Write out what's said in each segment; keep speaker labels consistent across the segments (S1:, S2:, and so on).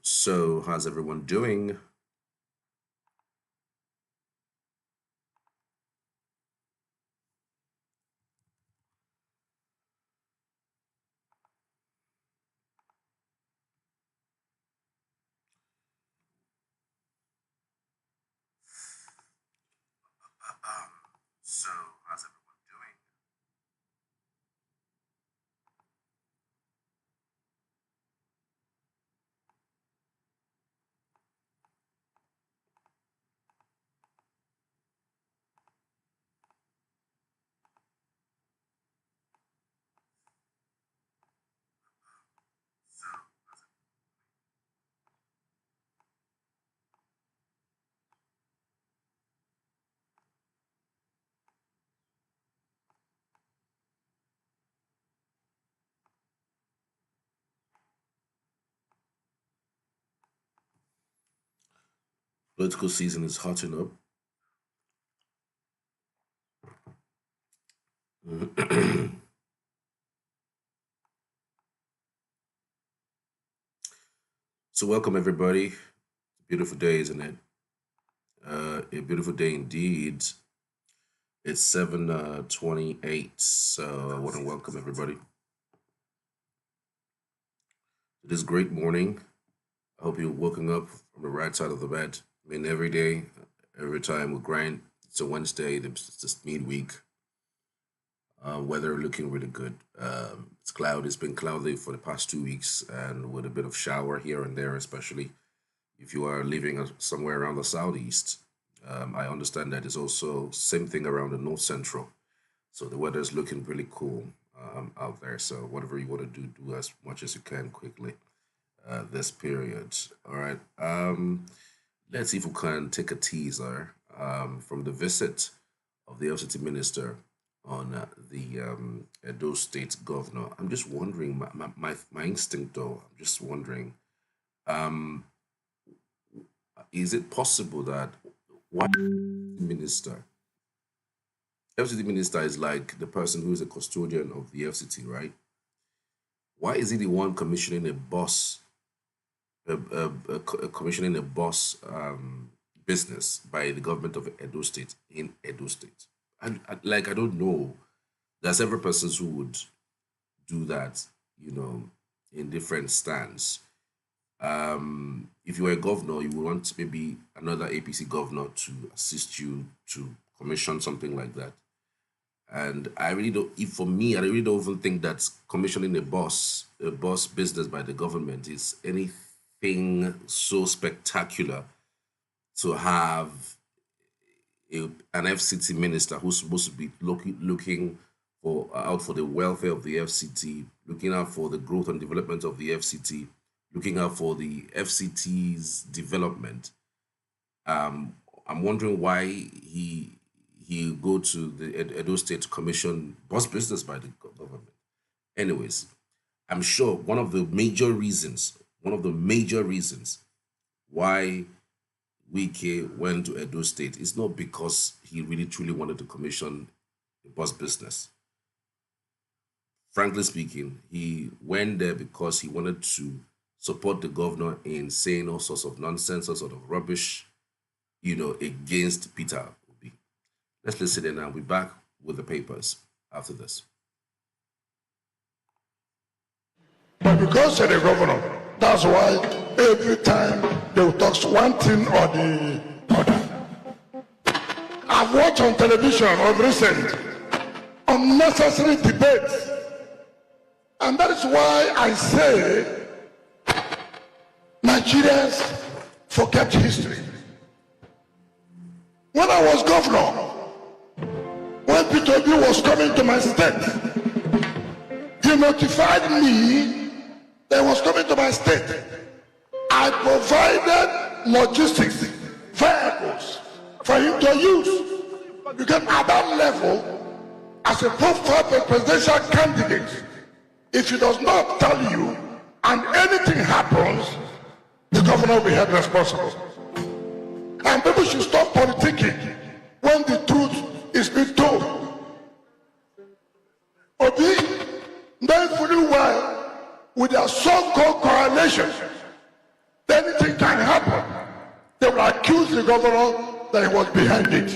S1: So how's everyone doing? So how's everyone doing? Political season is hotting up. So welcome everybody. Beautiful day, isn't it? A beautiful day indeed. It's 7:28. So I want to welcome everybody to this great morning. I hope you're waking up from the right side of the bed. I mean, every day, every time we grind. It's a Wednesday. It's just midweek. Weather looking really good. It's cloudy. It's been cloudy for the past 2 weeks, and with a bit of shower here and there, especially if you are living somewhere around the southeast. I understand that it's also same thing around the north central. So the weather is looking really cool out there. So whatever you want to do, do as much as you can quickly this period. All right. Let's see if we can take a teaser from the visit of the LCT minister on the Edo State governor. I'm just wondering, my instinct though, I'm just wondering, um, is it possible that one minister, FCT minister is like the person who is a custodian of the FCT, right? Why is he the one commissioning a bus, commissioning a bus business by the government of Edo State in Edo State? I don't know. There are several persons who would do that, you know, in different stands. If you were a governor, you would want maybe another APC governor to assist you to commission something like that. And I really don't, if for me, I really don't even think that commissioning a boss business by the government is anything so spectacular to have an FCT minister who's supposed to be looking for out for the welfare of the FCT, looking out for the growth and development of the FCT, looking out for the FCT's development. I'm wondering why he go to the Edo State Commission bus business by the government. Anyways, I'm sure one of the major reasons why Wike went to Edo State is not because he really truly wanted to commission a bus business. Frankly speaking, he went there because he wanted to support the governor in saying all sorts of nonsense, all sort of rubbish, against Peter Obi. Let's listen in and I'll be back with the papers after this.
S2: But because you're the governor, that's why every time they will talk one thing or the other. I've watched on television of recent unnecessary debates. And that is why I say Nigerians forget history. When I was governor, when Peter Obi was coming to my state, he notified me that he was coming to my state. I provided logistics, vehicles for him to use. Because at that level, as a profile presidential candidate, if he does not tell you and anything happens, the governor will be held responsible. And people should stop politicking when the truth is being told. Obi, knowing fully well with their so-called coalition, anything can happen. They will accuse the governor that he was behind it.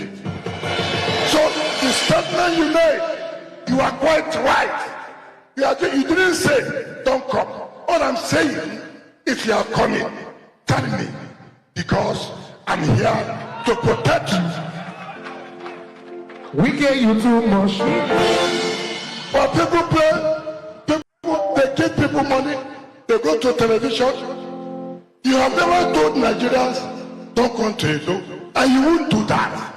S2: So the statement you made, you are quite right. You didn't say, don't come. All I'm saying, if you are coming, tell me, because I'm here to protect you.
S3: We get you too much.
S2: But they give people money, they go to television. You have never told Nigerians, don't come to Edo, and you won't do that.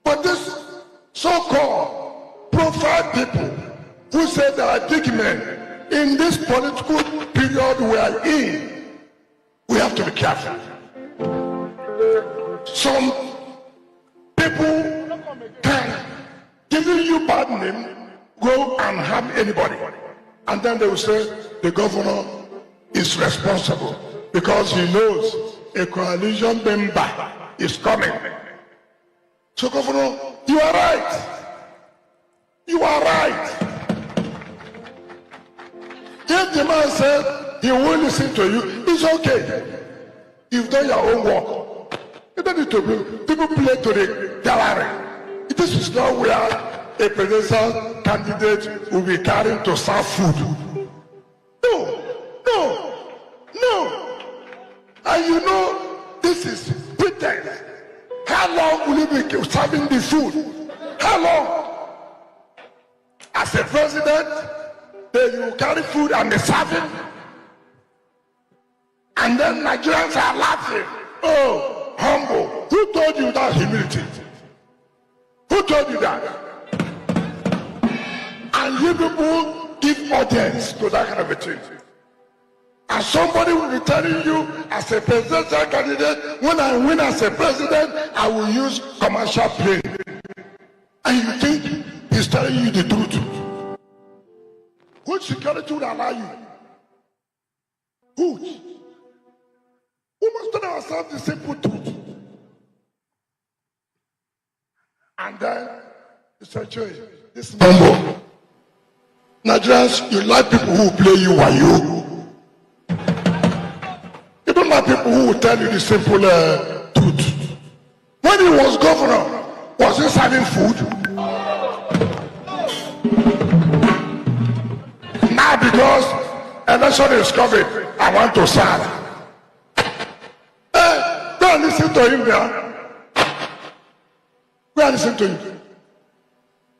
S2: But this so-called profile people who say they are big men in this political period we are in, we have to be careful. Some people can giving you bad name, go and harm anybody, and then they will say the governor is responsible because he knows a coalition member is coming. So, Governor, you are right. You are right. If the man said he won't listen to you, it's okay. You've done your own work. You don't need to be, people play to the gallery. This is not where a presidential candidate will be carrying to serve food. No, no, no. And you know, this is pretense. How long will you be serving the food? How long? As a president, then you carry food and be serving. And then Nigerians are laughing. Oh, humble. Who told you that humility? Who told you that? And you people give audience to that kind of a thing. And somebody will be telling you, as a presidential candidate, when I win as a president, I will use commercial plane. And you think he's telling you the truth. Which security will allow you? Which? We must tell ourselves the simple truth. And then, Mr. Joy, this number. Nigerians, you like people who play you while you. You don't like people who will tell you the simple truth. When he was governor, was he serving food? Now because election is coming, I want to serve. Hey, go and listen to him there. Go and listen to him.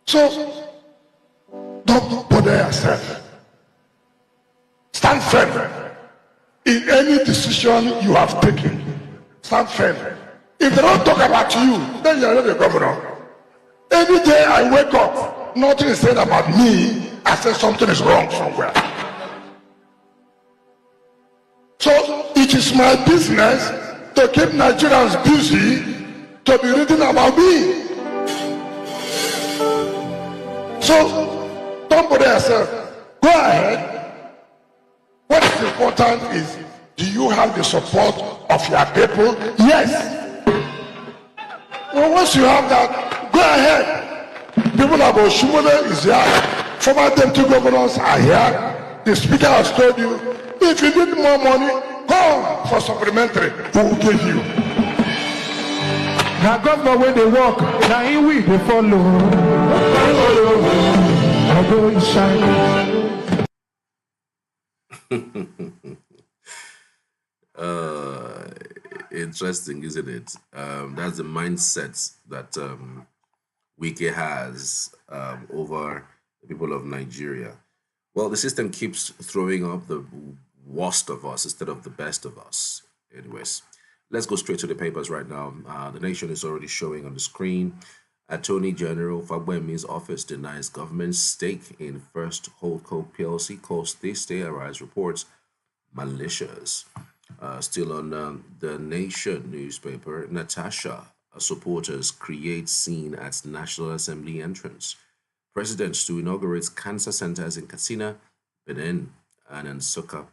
S2: So, don't bother yourself. Stand firm. In any decision you have taken, stand firm. If they don't talk about you, then you're not the governor. Any day I wake up, nothing is said about me, I say something is wrong somewhere. So it is my business to keep Nigerians busy to be reading about me. So don't bother yourself. Go ahead. What is important is, do you have the support of your people? Yes. Well, once you have that, go ahead. People like Oshimole is here. Former deputy governors are here. The speaker has told you, if you need more money, come for supplementary. We will give you.
S3: Now governor when they walk, now he will they follow. I go inside.
S1: Interesting, isn't it? That's the mindset that Wike has over the people of Nigeria. Well, the system keeps throwing up the worst of us instead of the best of us. Anyways, let's go straight to the papers right now. The Nation is already showing on the screen. Attorney General Fagbemi's office denies government stake in First Holdco PLC, calls this day arise reports malicious. Still on the Nation newspaper, Natasha supporters create scene at National Assembly entrance. Presidents to inaugurate cancer centers in Katsina, Benin, and Nsukka.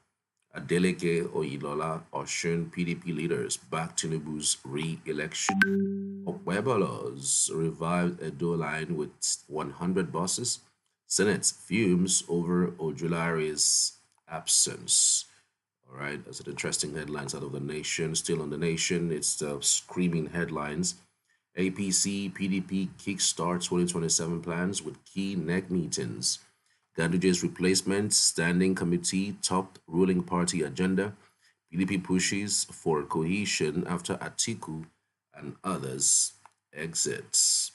S1: Adeleke Oyilola Oshun PDP leaders back Tinubu's re-election. Okwebalos revived Edo line with 100 buses. Senate fumes over Ojulari's absence. All right, that's an interesting headlines out of the nation. Still on the nation, it's the screaming headlines. APC PDP kickstarts 2027 plans with key neck meetings. Ganduje's replacement standing committee topped ruling party agenda. PDP pushes for cohesion after Atiku and others exits.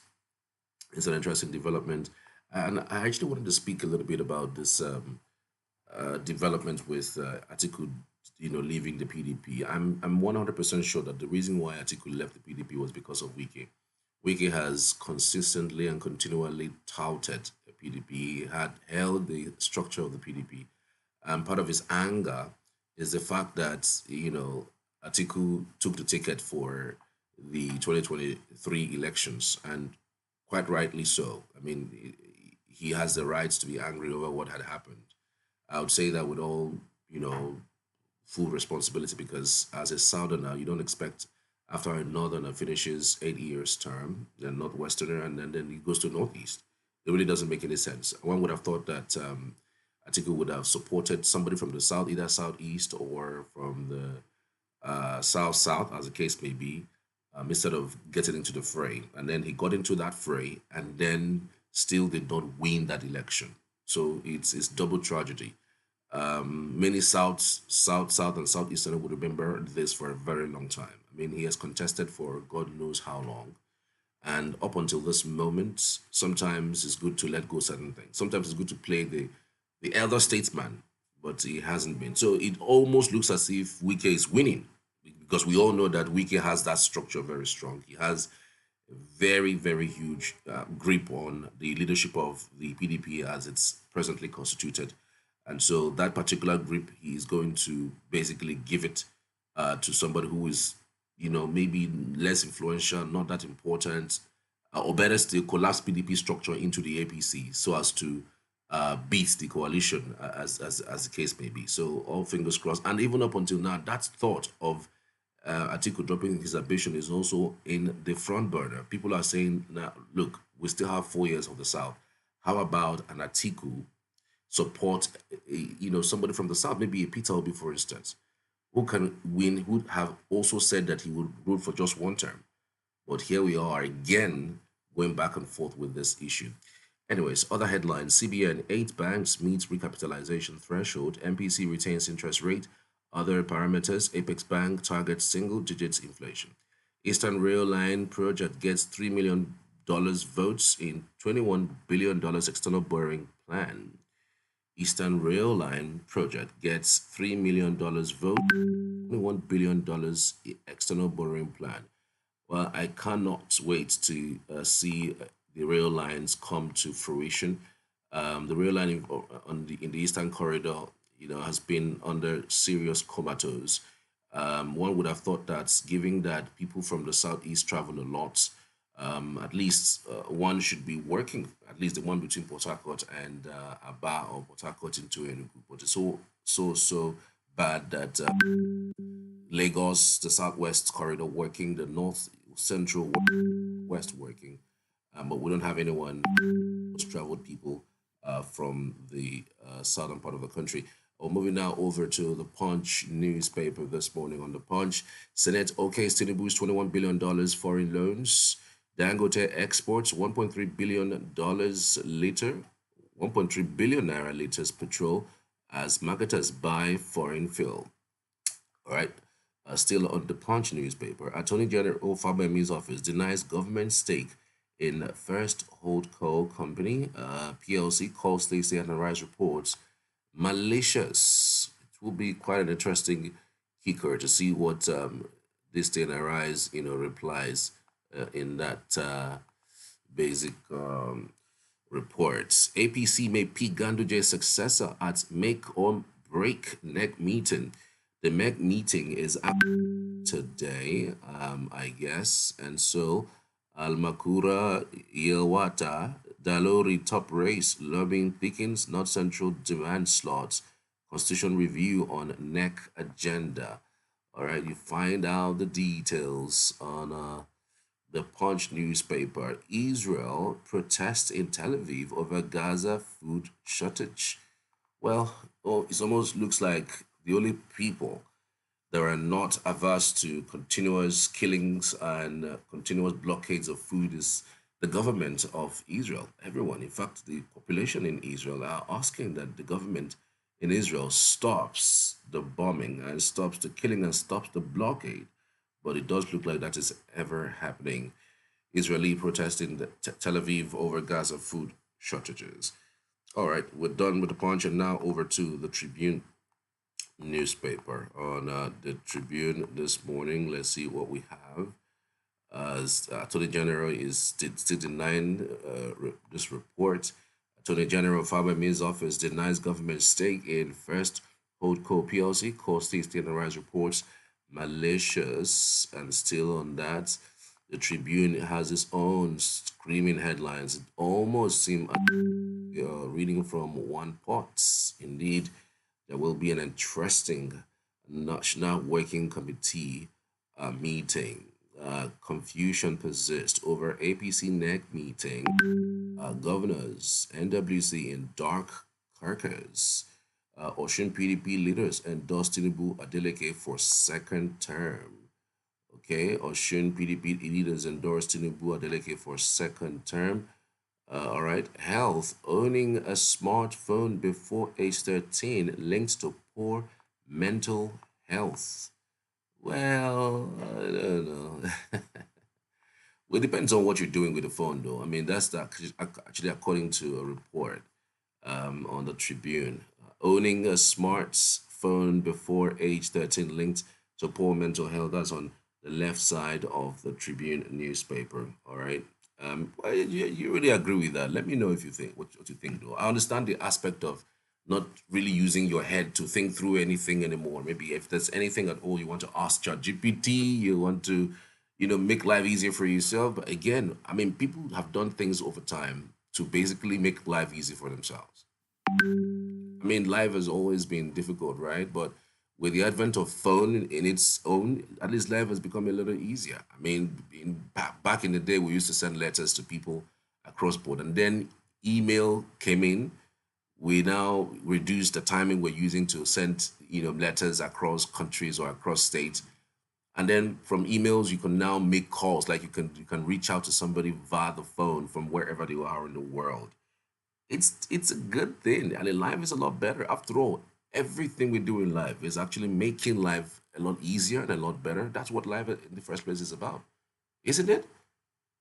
S1: It's an interesting development. And I actually wanted to speak a little bit about this development with Atiku, leaving the PDP. I'm 100% sure that the reason why Atiku left the PDP was because of Wike. Wike has consistently and continually touted the PDP. He had held the structure of the PDP, and part of his anger is the fact that Atiku took the ticket for the 2023 elections, and quite rightly so. I mean, he has the rights to be angry over what had happened. I would say that with all, full responsibility, because as a southerner, you don't expect after a northerner finishes 8 years term, then northwesterner, and then he goes to northeast. It really doesn't make any sense. One would have thought that Atiku would have supported somebody from the south, either southeast or from the south south, as the case may be, instead of getting into the fray. And then he got into that fray, and then still did not win that election. So it's double tragedy. Many South, and Southeastern would remember this for a very long time. I mean, he has contested for God knows how long. And up until this moment, sometimes it's good to let go certain things. Sometimes it's good to play the elder statesman, but he hasn't been. So it almost looks as if Wike is winning, because we all know that Wike has that structure very strong. He has a very, very huge grip on the leadership of the PDP as it's presently constituted. And so that particular grip, he is going to basically give it to somebody who is, maybe less influential, not that important, or better still, collapse PDP structure into the APC so as to beat the coalition, as the case may be. So all fingers crossed. And even up until now, that thought of Atiku dropping his ambition is also in the front burner. People are saying, now, look, we still have 4 years of the South. How about an Atiku support, somebody from the South, maybe a Peter Obi, for instance, who can win, who have also said that he would rule for just one term. But here we are again going back and forth with this issue. Anyways, other headlines: CBN, 8 banks meets recapitalization threshold, MPC retains interest rate, other parameters, Apex Bank targets single digits inflation. Eastern Rail Line project gets $3 million votes in $21 billion external borrowing plan. Eastern Rail Line project gets $3 million vote, $21 billion external borrowing plan. Well, I cannot wait to see the rail lines come to fruition. The rail line in the Eastern Corridor, has been under serious comatose. One would have thought that, given that people from the southeast travel a lot, at least one should be working, at least the one between Port Harcourt and Aba, or Port Harcourt into Enugu. But it's so bad that Lagos, the southwest corridor working, the north central west working, but we don't have anyone who's traveled people from the southern part of the country. Moving now over to the Punch newspaper this morning. On the Punch, Senate okays Tinubu's $21 billion foreign loans. Dangote exports $1.3 billion liter, 1.3 billion naira liters petrol as marketers buy foreign fuel. All right. Still on the Punch newspaper, Attorney General Fabemi's office denies government stake in First Holdco Company, PLC, calls Stacey and Arise reports malicious. It will be quite an interesting kicker to see what this day and Arise, replies in that basic reports. APC may pick Ganduje's successor at make or break neck meeting. The MEC meeting is up today, I guess. And so, Almakura Yelwata, Dalori top race, lobbying thickens, North Central demand slots, Constitution review on NEC agenda. All right, you find out the details on the Punch newspaper, Israel protests in Tel Aviv over Gaza food shortage. Well, oh, it almost looks like the only people that are not averse to continuous killings and continuous blockades of food is the government of Israel. Everyone, in fact, the population in Israel are asking that the government in Israel stops the bombing and stops the killing and stops the blockade. But it does look like that is ever happening. Israeli protesting the Tel Aviv over Gaza food shortages. All right, we're done with the punch, and now over to the Tribune newspaper. On the Tribune this morning, let's see what we have. As Attorney General is still denying this report. Attorney General Faber Mills' office denies government stake in First Holdco PLC. Court states the rise reports malicious, and still on that, the Tribune has its own screaming headlines. It almost seems reading from one pot. Indeed, there will be an interesting National Working Committee meeting. Confusion persists over APC NEC meeting. Governors, NWC in dark carcass. Ocean PDP leaders endorse Tinubu Adeleke for second term. Okay, Ocean PDP leaders endorse Tinubu Adeleke for second term. All right, health, owning a smartphone before age 13 linked to poor mental health. Well, I don't know. Well, it depends on what you're doing with the phone, though. I mean, that's actually according to a report on the Tribune. Owning a smartphone before age 13 linked to poor mental health. That's on the left side of the Tribune newspaper. All right. Well, you really agree with that? Let me know if you think what you think, though. I understand the aspect of not really using your head to think through anything anymore. Maybe if there's anything at all you want to ask ChatGPT, you want to, make life easier for yourself. But again, I mean, people have done things over time to basically make life easy for themselves. I mean, life has always been difficult, right? But with the advent of phone in its own, at least life has become a little easier. I mean, back in the day, we used to send letters to people across board, and then email came in. We now reduce the timing we're using to send, letters across countries or across states. And then from emails, you can now make calls. Like you can reach out to somebody via the phone from wherever they are in the world. It's a good thing. And in life is a lot better. After all, everything we do in life is actually making life a lot easier and a lot better. That's what life in the first place is about, isn't it?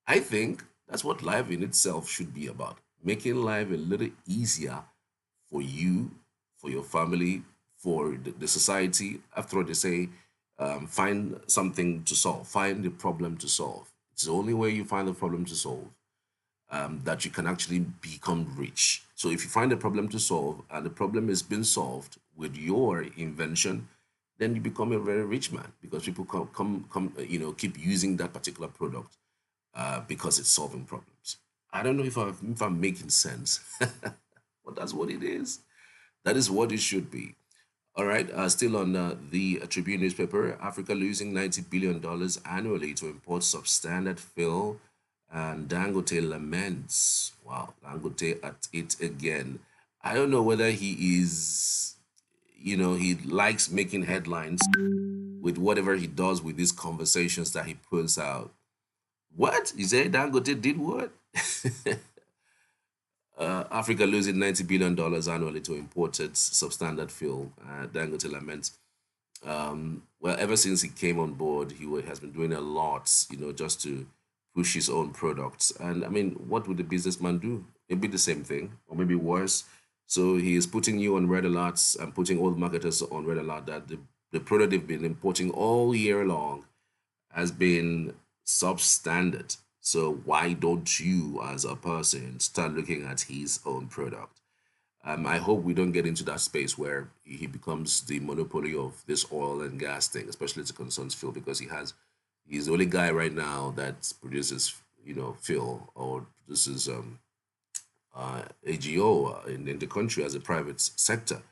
S1: I think that's what life in itself should be about. Making life a little easier for you, for your family, for the society. After all, they say, find something to solve, find the problem to solve. It's the only way you find the problem to solve that you can actually become rich. So if you find a problem to solve and the problem is being solved with your invention, then you become a very rich man because people keep using that particular product because it's solving problems. I don't know if I'm making sense, but that's what it is. That is what it should be. All right, still on the Tribune newspaper, Africa losing $90 billion annually to import substandard fill, and Dangote laments. Wow, Dangote at it again. I don't know whether he is, he likes making headlines with whatever he does with these conversations that he puts out. What? He said Dangote did what? Africa losing $90 billion annually to imported substandard fuel. Dangote laments. Well, ever since he came on board, has been doing a lot, just to push his own products. And I mean, what would the businessman do? Maybe the same thing, or maybe worse. So he is putting you on red alerts and putting all the marketers on red alert that the product they've been importing all year long has been substandard. So why don't you, as a person, start looking at his own product? I hope we don't get into that space where he becomes the monopoly of this oil and gas thing, especially as it concerns Phil, because he's the only guy right now that produces, Phil or produces AGO in the country as a private sector.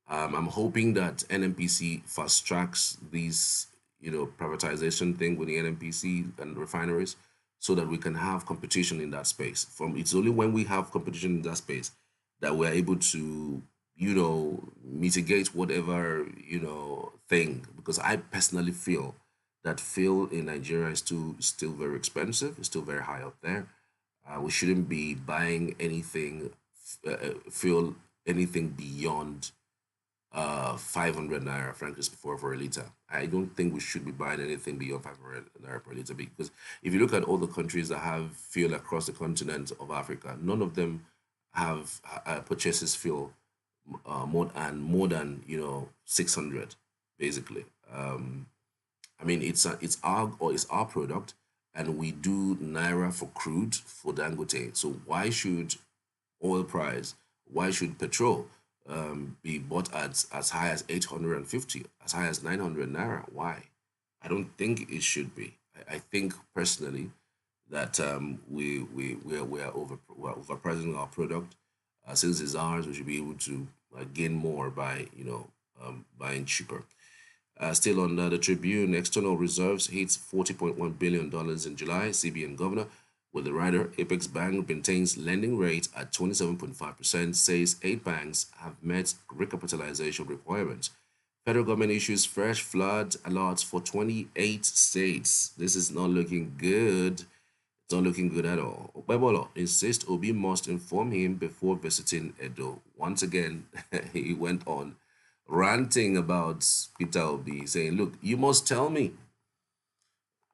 S1: I'm hoping that NNPC fast tracks these, privatization thing with the NNPC and refineries so that we can have competition in that space. From it's only when we have competition in that space that we're able to, mitigate whatever, thing. Because I personally feel that fuel in Nigeria is still very expensive. It's still very high up there. We shouldn't be buying anything, fuel anything beyond 500 naira, frankly, for a liter. I don't think we should be buying anything beyond 500 naira per liter, because if you look at all the countries that have fuel across the continent of Africa, none of them have purchases fuel more than 600, basically. I mean, it's our product, and we do naira for crude for Dangote. So oil price, why should petrol be bought at as high as 850, as high as 900 naira? Why? I don't think it should be. I think personally that we are overpricing our product. Since it's ours, we should be able to gain more by buying cheaper. Still on the Tribune, external reserves hits $40.1 billion in July. CBN governor with the rider, Apex Bank maintains lending rate at 27.5%, says 8 banks have met recapitalization requirements. Federal government issues fresh flood alerts for 28 states. This is not looking good. It's not looking good at all. Obebolo insists Obi must inform him before visiting Edo. Once again, he went on ranting about Peter Obi, saying, look, you must tell me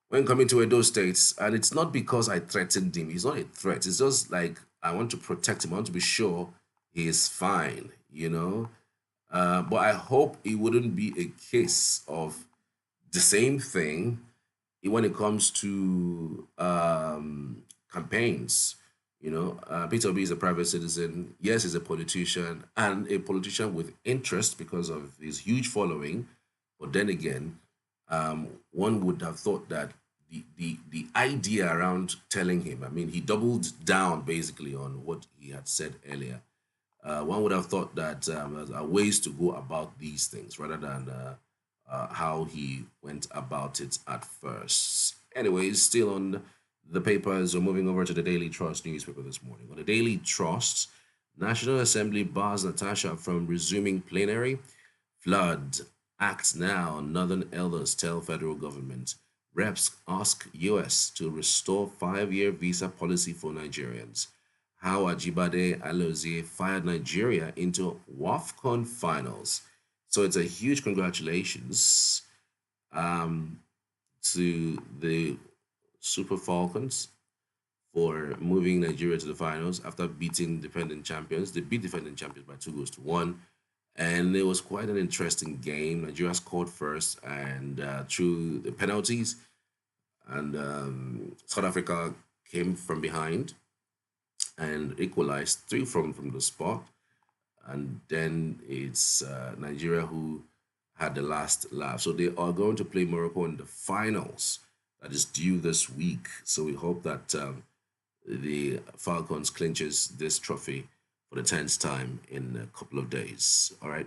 S1: when coming to Edo States, and it's not because I threatened him. It's not a threat. It's just like I want to protect him. I want to be sure he is fine. But I hope it wouldn't be a case of the same thing when it comes to campaigns. Peter Obi is a private citizen. Yes, he's a politician, and a politician with interest because of his huge following. But then again, one would have thought that the idea around telling him, I mean, he doubled down basically on what he had said earlier. One would have thought that there are ways to go about these things rather than how he went about it at first. Anyways, still on the papers, we're moving over to the Daily Trust newspaper this morning. On the Daily Trust, National Assembly bars Natasha from resuming plenary. Flood acts now. Northern elders tell federal government. Reps ask US to restore 5-year visa policy for Nigerians. How Ajibade Alozie fired Nigeria into WAFCON finals. So it's a huge congratulations to the Super Falcons for moving Nigeria to the finals after beating defending champions. They beat defending champions by 2 goals to 1. And it was quite an interesting game. Nigeria scored first and through the penalties. And South Africa came from behind and equalized three from the spot. And then it's Nigeria who had the last laugh. So they are going to play Morocco in the finals that is due this week. So we hope that the Falcons clinches this trophy for the 10th time in a couple of days. All right.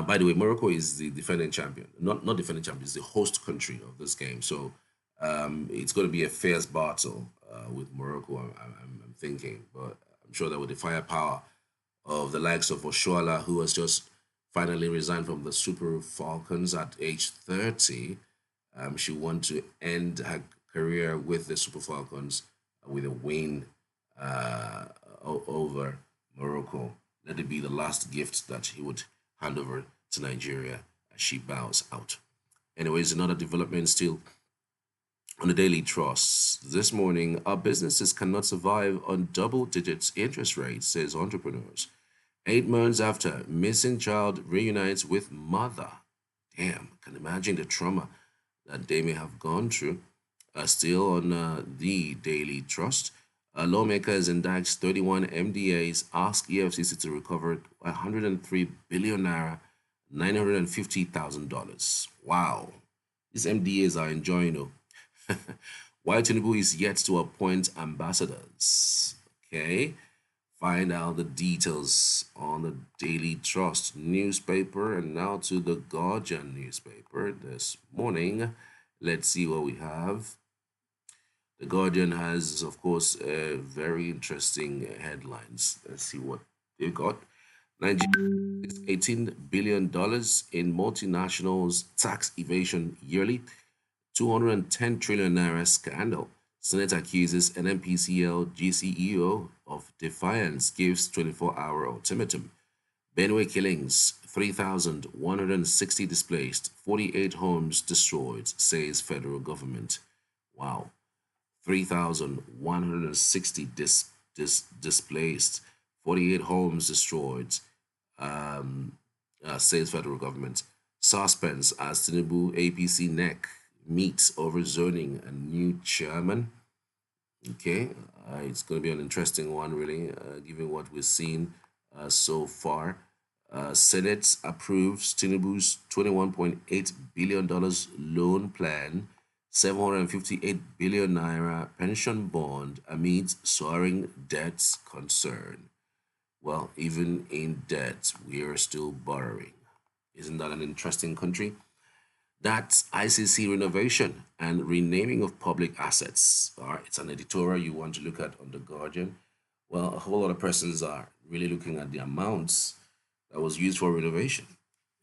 S1: By the way, Morocco is the defending champion. Not defending champion, it's the host country of this game. So it's going to be a fierce battle with Morocco, I'm thinking. But I'm sure that with the firepower of the likes of Oshoala, who has just finally resigned from the Super Falcons at age 30, she wants to end her career with the Super Falcons with a win over Morocco. Let it be the last gift that he would hand over to Nigeria as she bows out. Anyways, another development still on the Daily Trust. This morning, our businesses cannot survive on double digits interest rates, says entrepreneurs. 8 months after, missing child reunites with mother. Damn, can imagine the trauma that they may have gone through. Still on the Daily Trust, lawmakers indict 31 MDAs, ask EFCC to recover 103 billion naira, $950,000. Wow, these MDAs are enjoying it. While Tinubu is yet to appoint ambassadors. Okay, find out the details on the Daily Trust newspaper. And now to the Guardian newspaper this morning. Let's see what we have. The Guardian has, of course, very interesting headlines. Let's see what they got. Nigeria is $18 billion in multinationals tax evasion yearly. 210 trillion naira scandal. Senate accuses NNPCL GCEO of defiance, gives 24-hour ultimatum. Benue killings, 3,160 displaced, 48 homes destroyed, says federal government. Wow. 3,160 displaced, 48 homes destroyed, says federal government. Suspense as Tinubu APC NEC meets over zoning a new chairman. Okay, it's going to be an interesting one, really, given what we've seen so far. Senate approves Tinubu's $21.8 billion loan plan, 758 billion naira pension bond amid soaring debts concern. Well, even in debt, we are still borrowing. Isn't that an interesting country? That's ICC renovation and renaming of public assets. All right, it's an editorial you want to look at on The Guardian. Well, a whole lot of persons are really looking at the amounts that was used for renovation.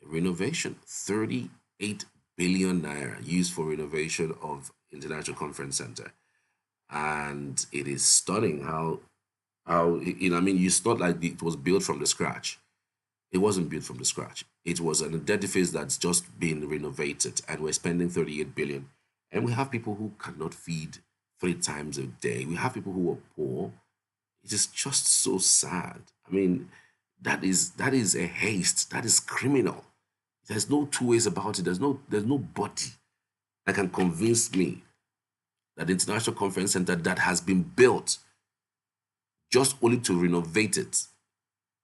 S1: Renovation, 38 billion naira used for renovation of International Conference Center. And it is stunning how I mean, it's not like it was built from the scratch. It wasn't built from the scratch. It was an edifice that's just been renovated, and we're spending 38 billion. And we have people who cannot feed 3 times a day. We have people who are poor. It is just so sad. I mean, that is a haste. That is criminal. There's no two ways about it. There's nobody that can convince me that the International Conference Center that has been built just only to renovate it,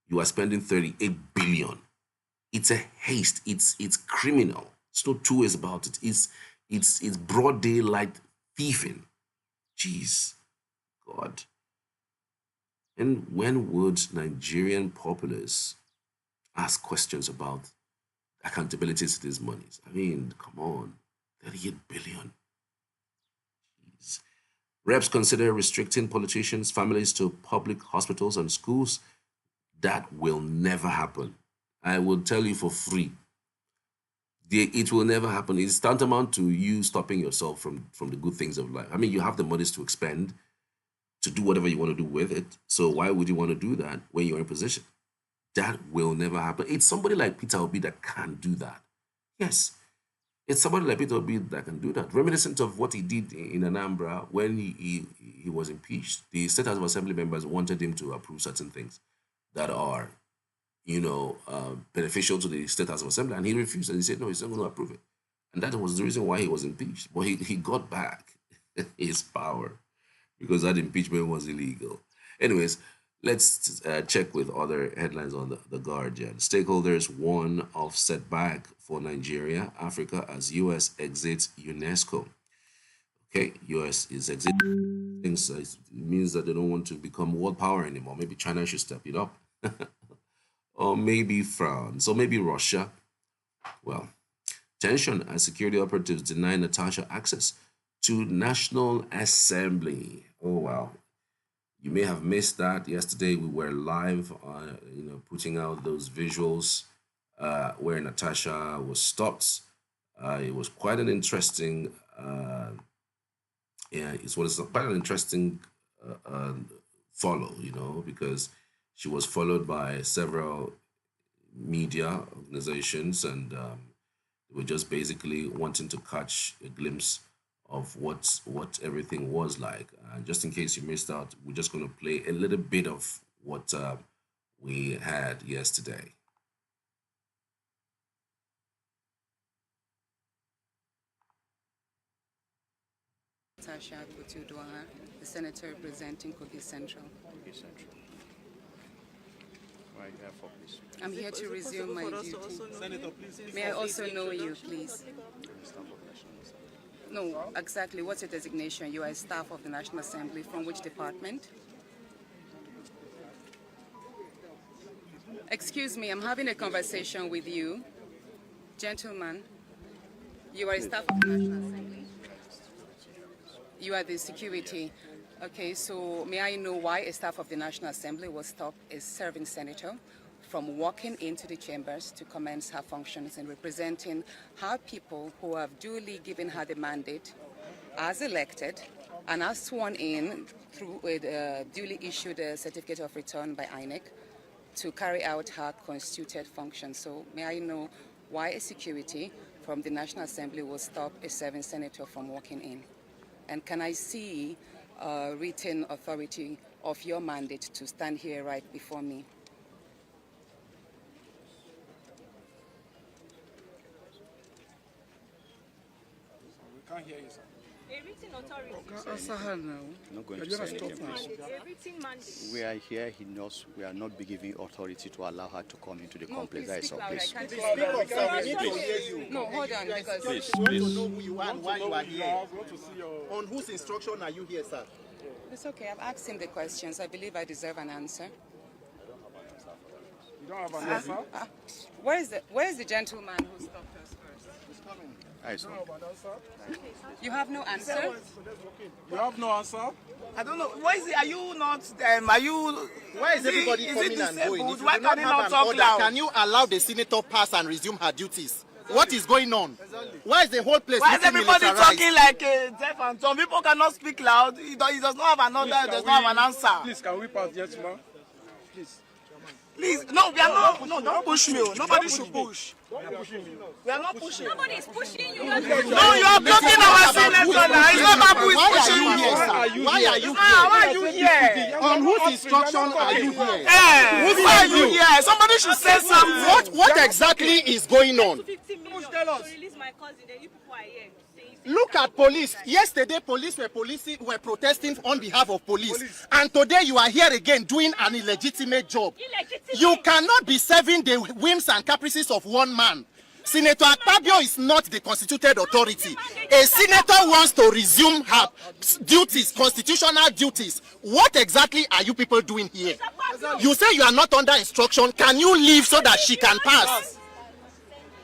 S1: you are spending 38 billion. It's a haste. It's criminal. There's no two ways about it. It's broad daylight thieving. Jeez, God. And when would Nigerian populace ask questions about accountability to these monies? I mean, come on, 38 billion. Jeez. Reps consider restricting politicians' families to public hospitals and schools. That will never happen. I will tell you for free. It will never happen. It's tantamount to you stopping yourself from the good things of life. I mean, you have the monies to expend, to do whatever you want to do with it. So why would you want to do that when you're in position? That will never happen. It's somebody like Peter Obi that can do that. Yes, it's somebody like Peter Obi that can do that. Reminiscent of what he did in Anambra when he was impeached. The State House of Assembly members wanted him to approve certain things that are, beneficial to the State House of Assembly, and he refused, and he said, no, he's not going to approve it. And that was the reason why he was impeached. But he got back his power because that impeachment was illegal. Anyways, let's check with other headlines on the Guardian. Stakeholders warn of setback for Nigeria, Africa as U.S. exits UNESCO. Okay, U.S. is exiting. Things it means that they don't want to become world power anymore. Maybe China should step it up, or maybe France, or maybe Russia. Well, tension as security operatives deny Natasha access to National Assembly. Oh wow, you may have missed that. Yesterday we were live, putting out those visuals where Natasha was stopped. It was quite an interesting, it was quite an interesting follow, because she was followed by several media organizations, and they were just basically wanting to catch a glimpse of what everything was like. Just in case you missed out, we're just going to play a little bit of what we had yesterday.
S4: Natasha Kutudwa, the senator representing Kogi Central. I'm here to resume my duty.
S5: Senator, please.
S4: May I also know you, please? No, exactly. What's your designation? You are a staff of the National Assembly. From which department? Excuse me, I'm having a conversation with you. Gentlemen, you are a staff of the National Assembly. You are the security. Okay, so may I know why a staff of the National Assembly will stop a serving senator from walking into the chambers to commence her functions in representing her people who have duly given her the mandate as elected and as sworn in through a duly issued certificate of return by INEC to carry out her constituted function. So may I know why a security from the National Assembly will stop a serving senator from walking in? And can I see written authority of your mandate to stand here right before me?
S5: We can't hear you, sir.
S6: A written authority.
S7: Not going to say anything.
S6: A written mandate.
S7: We are here. He knows we are not be giving authority to allow her to come into the complex. That is our place.
S6: Speak up, sir. We need to hear you.
S4: No, hold on, because
S7: Please,
S8: We want
S7: please.
S8: to know who you are and why you are here.
S5: We want to see your...
S8: On whose instruction are you here, sir?
S4: it's okay. I've asked him the questions. I believe I deserve an answer.
S5: You don't have an answer?
S4: Where is the gentleman who stopped us first?
S7: That is all.
S4: You have no answer?
S5: You have no answer?
S9: I don't know. Why is it? Are you not? Are you?
S8: Why is everybody
S9: is
S8: coming
S9: it
S8: and going?
S9: disabled?
S8: If you
S9: Why
S8: do not
S9: can you
S8: have
S9: not
S8: an
S9: talk
S8: order,
S9: loud?
S8: can you allow the senator pass and resume her duties? What is going on? Why is the whole place
S9: Why is
S8: looking
S9: everybody
S8: militarized?
S9: talking like deaf and some people cannot speak loud? He does not have an order. He does not have an answer.
S5: Please, can we pass, gentlemen? Please.
S9: Please, no, we are not. No, don't push me. Nobody should push. We are not pushing.
S6: Nobody is pushing you.
S9: No, you are blocking our senator now. It's not about who is
S8: Why are
S9: pushing
S8: you
S9: you.
S8: here, sir? Why are you
S9: Why are
S8: here?
S9: you here?
S8: On whose instruction are you here?
S9: Why are you here? Somebody should say something.
S8: What exactly is going on?
S6: 50 million to release my cousin. Then you people are here.
S8: Look at police. Yesterday, police were protesting on behalf of police. And today you are here again doing an illegitimate job. You cannot be serving the whims and caprices of one man. Senator Akpabio is not the constituted authority. A senator wants to resume her duties, constitutional duties. What exactly are you people doing here? You say you are not under instruction. Can you leave so that she can pass?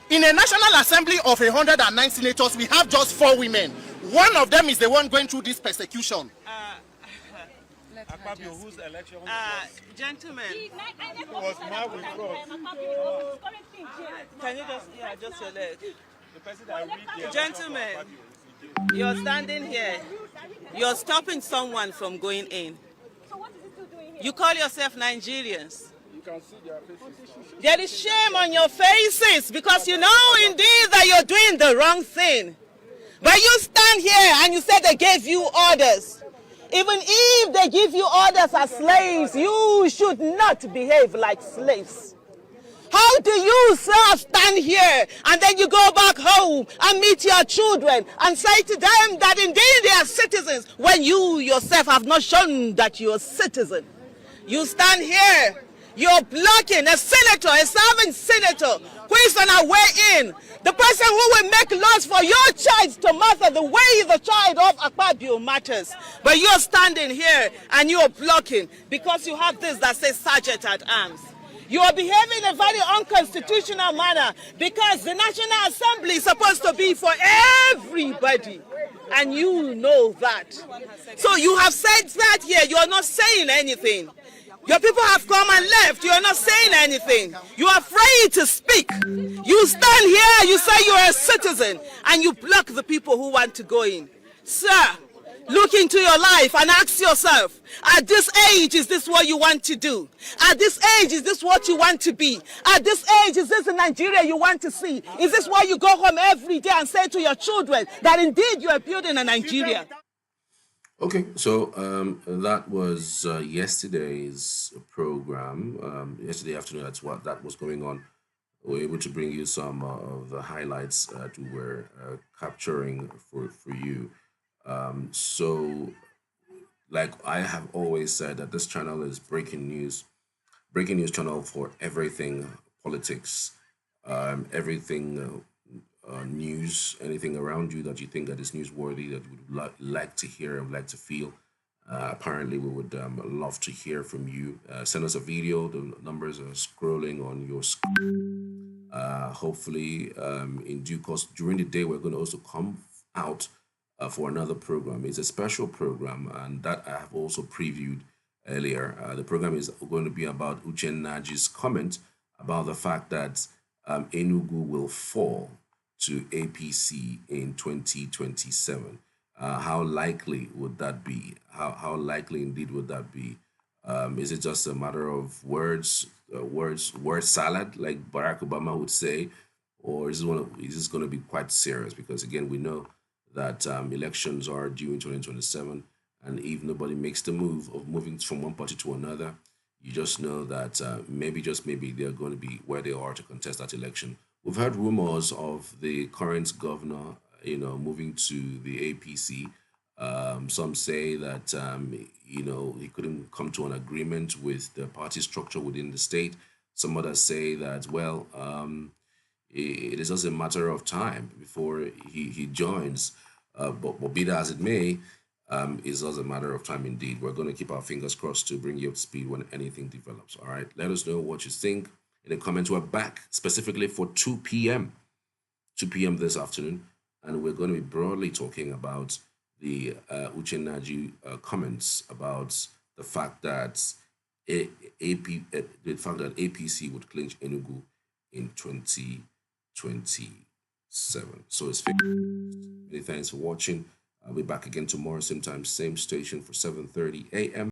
S8: In a National Assembly of 109 senators, we have just 4 women. One of them is the one going through this persecution.
S5: Akpabio, whose election
S9: Gentlemen,
S5: was marked with fraud?
S9: can you just your leg?
S5: The person that read the
S9: Gentlemen, you're standing here. You're stopping someone from going in.
S6: So what is it still doing here?
S9: You call yourself Nigerians.
S5: You can see their faces.
S9: There is shame on your faces because you know indeed that you're doing the wrong thing. But you stand here and you say they gave you orders. Even if they give you orders as slaves, you should not behave like slaves. How do you, sir, stand here and then you go back home and meet your children and say to them that indeed they are citizens when you yourself have not shown that you're a citizen? You stand here, you're blocking a senator, a serving senator who is on her way in. The person who will make laws for your child to matter the way the child of Akpabio matters. But you're standing here and you're blocking because you have this that says Sergeant at Arms. You are behaving in a very unconstitutional manner because the National Assembly is supposed to be for everybody. And you know that. So you have said that here, you are not saying anything. Your people have come and left. You are not saying anything. You are afraid to speak. You stand here, you say you are a citizen, and you block the people who want to go in. Sir, look into your life and ask yourself, at this age, is this what you want to do? At this age, is this what you want to be? At this age, is this the Nigeria you want to see? Is this why you go home every day and say to your children that indeed you are building a Nigeria?
S1: Okay, so that was yesterday's program. Yesterday afternoon, that was going on. We were able to bring you some of the highlights that we were capturing for you. So, like I have always said, that this channel is breaking news channel for everything politics, everything. News, anything around you that you think that is newsworthy, that you would like to hear and like to feel. Apparently, we would love to hear from you. Send us a video. The numbers are scrolling on your screen. Hopefully, in due course, during the day, we're going to also come out for another program. It's a special program, and that I have also previewed earlier. The program is going to be about Uche Nnaji's comment about the fact that Enugu will fall to APC in 2027. How likely would that be? How likely indeed would that be? Is it just a matter of word salad, like Barack Obama would say, or is this going to be quite serious? Because again, we know that elections are due in 2027, and if nobody makes the move of moving from one party to another, you just know that just maybe they're going to be where they are to contest that election. We've heard rumors of the current governor, moving to the APC. Some say that he couldn't come to an agreement with the party structure within the state. Some others say that it is just a matter of time before he joins. But be that as it may, it's just a matter of time indeed. We're going to keep our fingers crossed to bring you up to speed when anything develops. All right, let us know what you think in the comments. We're back specifically for 2 p.m. 2 p.m. this afternoon, and we're going to be broadly talking about the Uche Nnaji comments about the fact that APC would clinch Enugu in 2027. So it's many thanks for watching. I'll be back again tomorrow, same time, same station for 7:30 a.m.